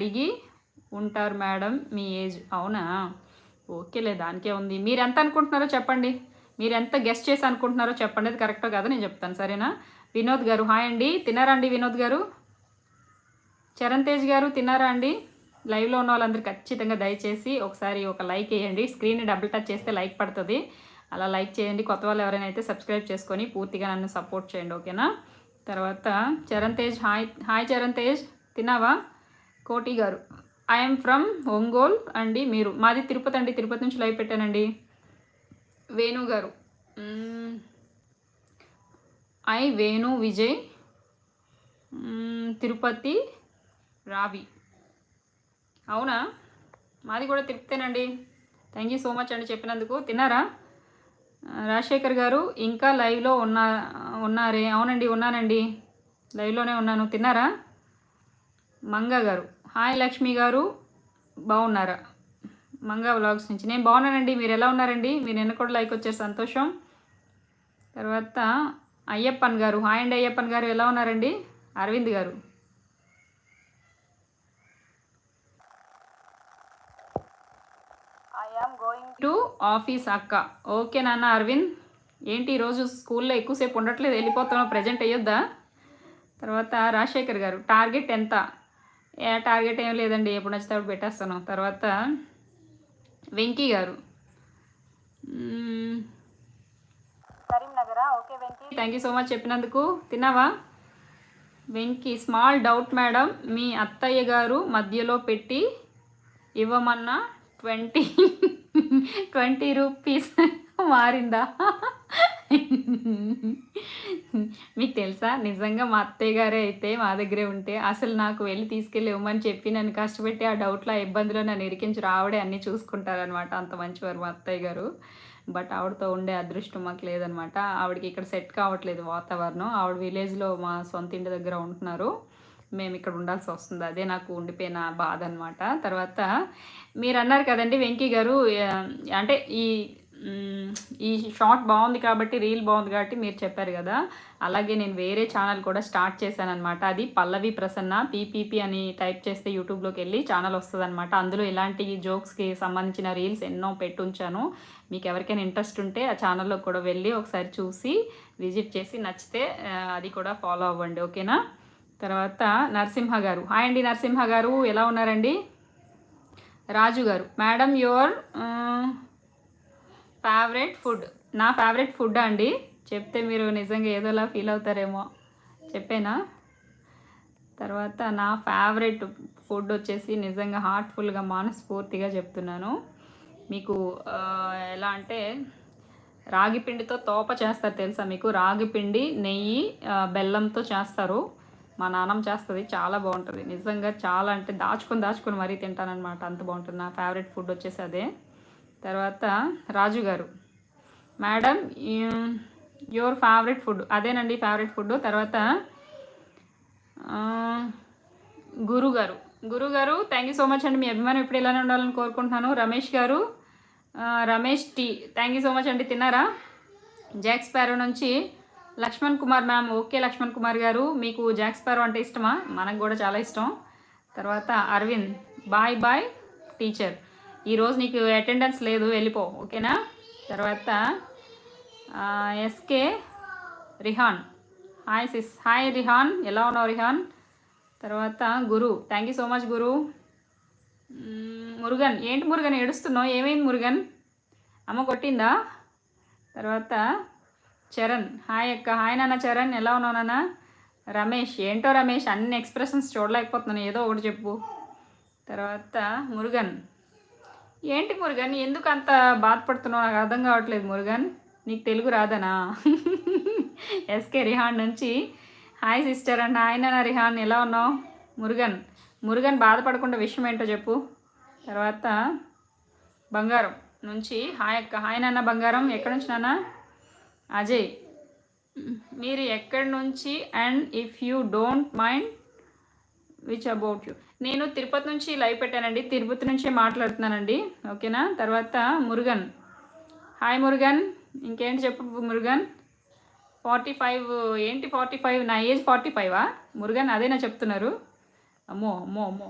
అడిగి ఉంటారు మేడం మీ ఏజ్. అవునా? ఓకేలే, దానికే ఉంది. మీరు ఎంత అనుకుంటున్నారో చెప్పండి. మీరు ఎంత గెస్ట్ చేసి అనుకుంటున్నారో చెప్పండి. అది కరెక్టో కాదో నేను చెప్తాను, సరేనా? వినోద్ గారు హాయ్ అండి. తిన్నారా అండి వినోద్ గారు? చరణ్ తేజ్ గారు తిన్నారా అండి? లైవ్లో ఉన్న వాళ్ళందరూ ఖచ్చితంగా దయచేసి ఒకసారి ఒక లైక్ వేయండి. స్క్రీన్ని డబుల్ టచ్ చేస్తే లైక్ పడుతుంది. అలా లైక్ చేయండి. కొత్త వాళ్ళు ఎవరైనా అయితే సబ్స్క్రైబ్ చేసుకొని పూర్తిగా నన్ను సపోర్ట్ చేయండి, ఓకేనా? తర్వాత చరణ్ తేజ్ హాయ్. హాయ్ చరణ్ తేజ్, తిన్నావా? కోటి గారు ఐఎమ్ ఫ్రమ్ ఒంగోల్ అండి. మీరు? మాది తిరుపతి అండి. తిరుపతి నుంచి లైవ్ పెట్టానండి. వేణు గారు వేణు విజయ్ తిరుపతి రావి. అవునా? మాది కూడా తిరుపతేనండి. థ్యాంక్ యూ సో మచ్ అండి చెప్పినందుకు. తిన్నారా? రాజశేఖర్ గారు ఇంకా లైవ్లో ఉన్నారే? అవునండి, ఉన్నానండి, లైవ్లోనే ఉన్నాను. తిన్నారా? మంగ గారు హాయ్. లక్ష్మి గారు బాగున్నారా? మంగా వ్లాగ్స్ నుంచి. నేను బాగున్నానండి. మీరు ఎలా ఉన్నారండి? మీరు నిన్న కూడా లైక్ వచ్చారు, సంతోషం. తర్వాత అయ్యప్పన్ గారు హాయ్ అండి. అయ్యప్పన్ గారు ఎలా ఉన్నారండి? అరవింద్ గారు ఐఎమ్ గోయింగ్ టు ఆఫీస్ అక్క. ఓకే నాన్న అరవింద్. ఏంటి ఈరోజు స్కూల్లో ఎక్కువసేపు ఉండట్లేదు, వెళ్ళిపోతున్నావు, ప్రజెంట్ అయ్యొద్దా? తర్వాత రాజశేఖర్ గారు టార్గెట్ ఎంత? టార్గెట్ ఏం లేదండి, ఎప్పుడు నచ్చితే అప్పుడు పెట్టేస్తాను. తర్వాత వెంకీ గారు కరీంనగరా? Okay Venky, thank you so much చెప్పినందుకు. తిన్నావా వెంకీ? స్మాల్ డౌట్ మేడం, మీ అత్తయ్య గారు మధ్యలో పెట్టి ఇవ్వమన్నా 20 రూపీస్ మారిందా? మీకు తెలుసా, నిజంగా మా అత్తయ్య గారే అయితే మా దగ్గరే ఉంటే అసలు నాకు వెళ్ళి తీసుకెళ్ళి ఇవ్వమని చెప్పి నన్ను కష్టపెట్టి ఆ డౌట్లో ఆ ఇబ్బందిలో నన్ను ఇరికించి ఆవిడే అన్నీ చూసుకుంటారనమాట. అంత మంచివారు మా అత్తయ్య గారు. బట్ ఆవిడతో ఉండే అదృష్టం మాకు లేదనమాట. ఆవిడకి ఇక్కడ సెట్ కావట్లేదు వాతావరణం. ఆవిడ విలేజ్లో మా సొంత ఇంటి దగ్గర ఉంటున్నారు, మేము ఇక్కడ ఉండాల్సి వస్తుంది. అదే నాకు ఉండిపోయిన బాధ అనమాట. తర్వాత మీరు అన్నారు కదండి వెంకీ గారు, అంటే ఈ షార్ట్ బాగుంది కాబట్టి, రీల్ బాగుంది కాబట్టి మీరు చెప్పారు కదా, అలాగే నేను వేరే ఛానల్ కూడా స్టార్ట్ చేశాను అనమాట. అది పల్లవి ప్రసన్న పీపీపీ అని టైప్ చేస్తే యూట్యూబ్లోకి వెళ్ళి ఛానల్ వస్తుంది అనమాట. అందులో ఇలాంటి జోక్స్కి సంబంధించిన రీల్స్ ఎన్నో పెట్టుంచాను. మీకు ఎవరికైనా ఇంట్రెస్ట్ ఉంటే ఆ ఛానల్లో కూడా వెళ్ళి ఒకసారి చూసి విజిట్ చేసి నచ్చితే అది కూడా ఫాలో అవ్వండి, ఓకేనా? తర్వాత నరసింహ గారు హాయ్ అండి. నరసింహ గారు ఎలా ఉన్నారండి? రాజు గారు మేడం యువర్ ఫేవరెట్ ఫుడ్. నా ఫేవరెట్ ఫుడ్ అండి చెప్తే మీరు నిజంగా ఏదోలా ఫీల్ అవుతారేమో, చెప్పేనా? తర్వాత నా ఫేవరెట్ ఫుడ్ వచ్చేసి నిజంగా హార్ట్ఫుల్గా మనస్ఫూర్తిగా చెప్తున్నాను మీకు. ఎలా అంటే రాగి పిండితో తోప చేస్తారు, తెలుసా మీకు? రాగి పిండి నెయ్యి బెల్లంతో చేస్తారు. మా నాన్నమ్మ చేస్తుంది, చాలా బాగుంటుంది నిజంగా. చాలా అంటే దాచుకొని మరీ తింటానమాట, అంత బాగుంటుంది. నా ఫేవరెట్ ఫుడ్ వచ్చేసి అదే. తర్వాత రాజు గారు మేడం యువర్ ఫేవరెట్ ఫుడ్. అదేనండి ఫేవరెట్ ఫుడ్. తర్వాత గురుగారు థ్యాంక్ యూ సో మచ్ అండి. మీ అభిమానం ఎప్పుడు ఇలానే ఉండాలని కోరుకుంటున్నాను. రమేష్ గారు Ramesh T, thank you so much అండి. తిన్నారా? జాక్ స్పారో నుంచి లక్ష్మణ్ కుమార్ మ్యామ్. ఓకే లక్ష్మణ్ కుమార్ గారు, మీకు జాక్ స్పారో అంటే ఇష్టమా? మనకు కూడా చాలా ఇష్టం. తర్వాత అరవింద్ బాయ్ బాయ్ టీచర్, ఈరోజు నీకు అటెండెన్స్ లేదు, వెళ్ళిపో, ఓకేనా? తర్వాత SK Rihan hi sis. Hi Rihan, ఎలా ఉన్నావు రిహాన్? తర్వాత గురు థ్యాంక్ యూ సో మచ్ గురు. మురుగన్ ఏంటి మురుగన్ ఏడుస్తున్నావు? ఏమైంది మురుగన్? అమ్మ కొట్టిందా? తర్వాత చరణ్ హాయ్ అక్క. హాయ్ నాన్న చరణ్, ఎలా ఉన్నావు నాన్న? రమేష్ ఏంటో రమేష్, అన్ని ఎక్స్ప్రెషన్స్ చూడలేకపోతున్నాను, ఏదో ఒకటి చెప్పు. తర్వాత మురుగన్ ఏంటి మురుగన్, ఎందుకు అంత బాధపడుతున్నావు? నాకు అర్థం కావట్లేదు మురుగన్, నీకు తెలుగు రాదనా? ఎస్కే రిహాన్ నుంచి హాయ్ సిస్టర్ అండ్ హాయ్ నాన్న. రిహాన్ ఎలా ఉన్నావు? మురుగన్ బాధపడకుండా విషయం ఏంటో చెప్పు. తర్వాత బంగారం నుంచి హాయ్ అక్క. హాయ్ నాన్న బంగారం. ఎక్కడి నుంచి నాన్న? అజయ్ మీరు ఎక్కడి నుంచి? And if you don't mind which about you. నేను తిరుపతి నుంచి లైవ్ పెట్టానండి, తిరుపతి నుంచే మాట్లాడుతున్నానండి, ఓకేనా? తర్వాత మురుగన్ హాయ్ మురుగన్, ఇంకేంటి చెప్పు మురుగన్. 45 ఏంటి 45? నా ఏజ్ 45వా మురుగన్? అదేనా చెప్తున్నారు? అమ్మో అమ్మో అమ్మో.